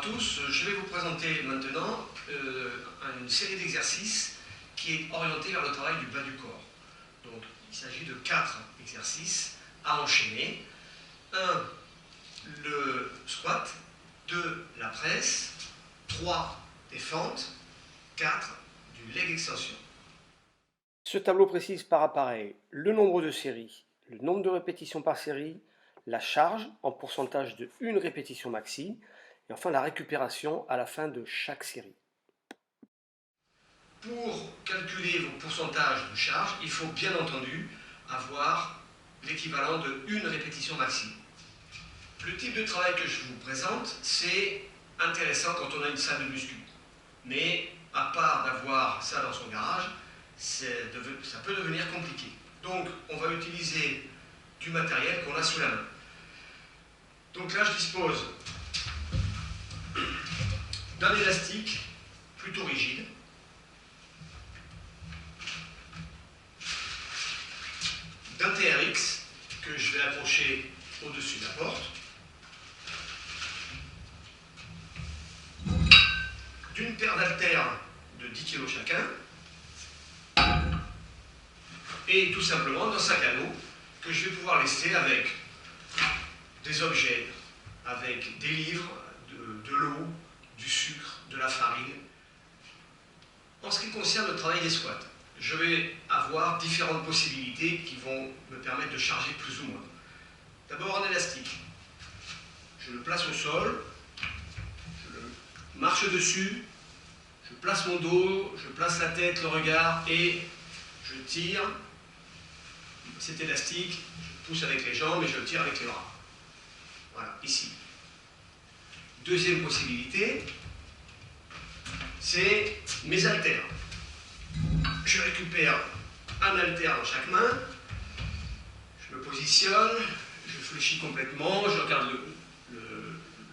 à tous, je vais vous présenter maintenant une série d'exercices qui est orientée vers le travail du bas du corps. Donc il s'agit de 4 exercices à enchaîner. 1. Le squat, 2. La presse, 3. Des fentes, 4. Du leg extension. Ce tableau précise par appareil le nombre de séries, le nombre de répétitions par série, la charge en pourcentage de 1 répétition maxi, et enfin la récupération à la fin de chaque série. Pour calculer vos pourcentages de charge, il faut bien entendu avoir l'équivalent de 1 répétition maxi. Le type de travail que je vous présente, c'est intéressant quand on a une salle de muscu. Mais à part d'avoir ça dans son garage, ça peut devenir compliqué. Donc on va utiliser du matériel qu'on a sous la main. Donc là je dispose d'un élastique plutôt rigide, d'un TRX que je vais accrocher au-dessus de la porte, d'une paire d'haltères de 10 kg chacun, et tout simplement d'un sac à dos que je vais pouvoir laisser avec des objets, avec des livres, de l'eau, du sucre, de la farine. En ce qui concerne le travail des squats, je vais avoir différentes possibilités qui vont me permettre de charger plus ou moins. D'abord un élastique. Je le place au sol, je le marche dessus, je place mon dos, je place la tête, le regard et je tire cet élastique, je pousse avec les jambes et je le tire avec les bras. Voilà, ici. Deuxième possibilité, c'est mes haltères. Je récupère un haltère dans chaque main, je me positionne, je fléchis complètement, je regarde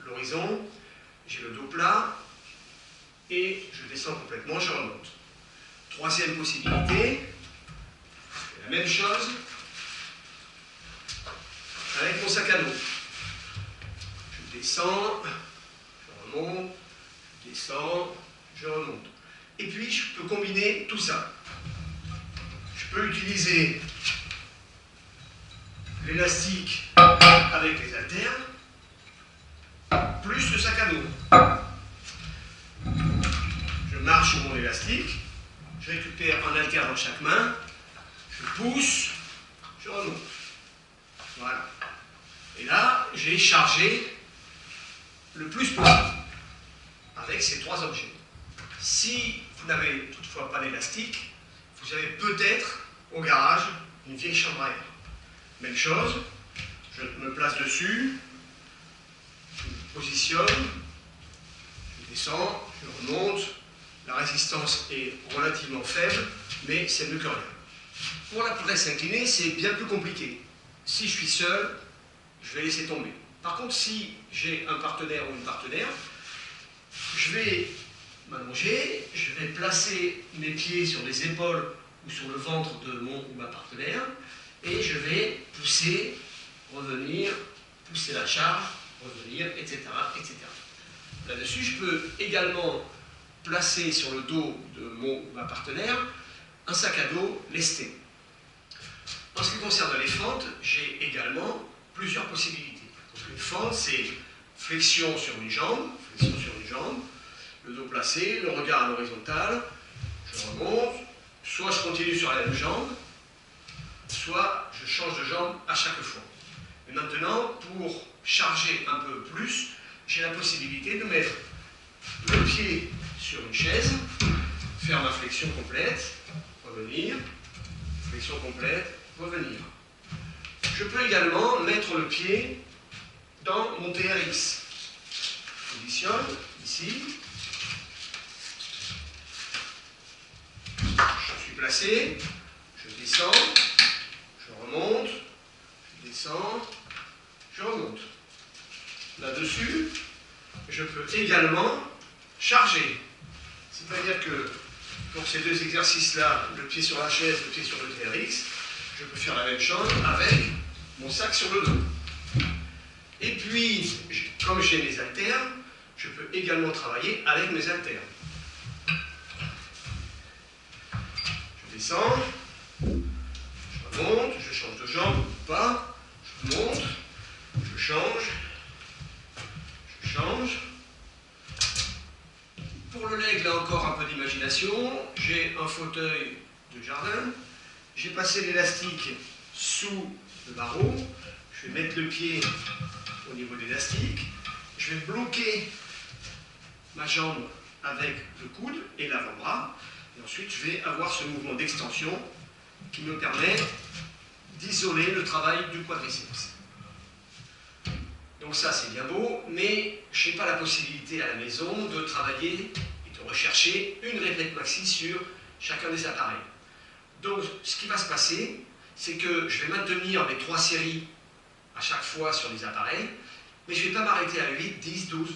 l'horizon, j'ai le dos plat et je descends complètement, je remonte. Troisième possibilité, la même chose avec mon sac à dos. Je descends, je remonte, je descends, je remonte. Et puis je peux combiner tout ça. Je peux utiliser l'élastique avec les haltères, plus le sac à dos. Je marche sur mon élastique, je récupère un haltère dans chaque main, je pousse, je remonte. Voilà. Et là, j'ai chargé le plus possible avec ces 3 objets. Si vous n'avez toutefois pas d'élastique, vous avez peut-être au garage une vieille chambre à air. Même chose, je me place dessus, je me positionne, je descends, je remonte. La résistance est relativement faible, mais c'est mieux que rien. Pour la presse inclinée, c'est bien plus compliqué. Si je suis seul, je vais laisser tomber. Par contre, si j'ai un partenaire ou une partenaire, je vais m'allonger, je vais placer mes pieds sur les épaules ou sur le ventre de mon ou ma partenaire et je vais pousser, revenir, pousser la charge, revenir, etc. etc. Là-dessus, je peux également placer sur le dos de mon ou ma partenaire un sac à dos lesté. En ce qui concerne les fentes, j'ai également plusieurs possibilités. Donc une fente, c'est flexion sur une jambe, le dos placé, le regard à l'horizontale, je remonte, soit je continue sur la même jambe, soit je change de jambe à chaque fois. Et maintenant, pour charger un peu plus, j'ai la possibilité de mettre le pied sur une chaise, faire ma flexion complète, revenir, flexion complète, revenir. Je peux également mettre le pied dans mon TRX. Je positionne ici. Je suis placé, je descends, je remonte, je descends, je remonte. Là-dessus, je peux également charger. C'est-à-dire que pour ces 2 exercices-là, le pied sur la chaise, le pied sur le TRX, je peux faire la même chose avec mon sac sur le dos. Et puis, comme j'ai mes haltères, je peux également travailler avec mes haltères. Je descends, je remonte, je change de jambe ou pas, je monte, je change, je change. Pour le leg, là encore un peu d'imagination, j'ai un fauteuil de jardin, j'ai passé l'élastique sous le barreau, je vais mettre le pied au niveau de l'élastique, je vais bloquer ma jambe avec le coude et l'avant-bras, et ensuite je vais avoir ce mouvement d'extension qui me permet d'isoler le travail du quadriceps. Donc ça c'est bien beau, mais je n'ai pas la possibilité à la maison de travailler et de rechercher une répète maxi sur chacun des appareils. Donc ce qui va se passer, c'est que je vais maintenir mes 3 séries à chaque fois sur les appareils, mais je ne vais pas m'arrêter à 8, 10, 12.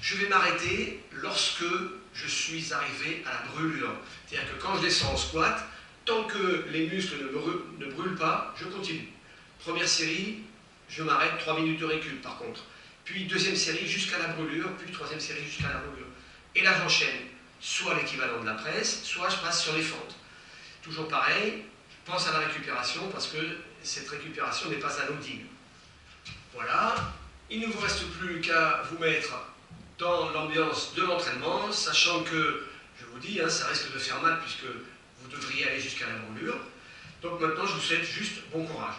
Je vais m'arrêter lorsque je suis arrivé à la brûlure. C'est-à-dire que quand je descends en squat, tant que les muscles ne brûlent pas, je continue. Première série, je m'arrête, 3 minutes de récup par contre. Puis deuxième série jusqu'à la brûlure, puis troisième série jusqu'à la brûlure. Et là j'enchaîne, soit l'équivalent de la presse, soit je passe sur les fentes. Toujours pareil, je pense à la récupération parce que cette récupération n'est pas anodine. Voilà, il ne vous reste plus qu'à vous mettre dans l'ambiance de l'entraînement, sachant que, je vous dis, ça risque de faire mal puisque vous devriez aller jusqu'à la brûlure. Donc maintenant, je vous souhaite juste bon courage.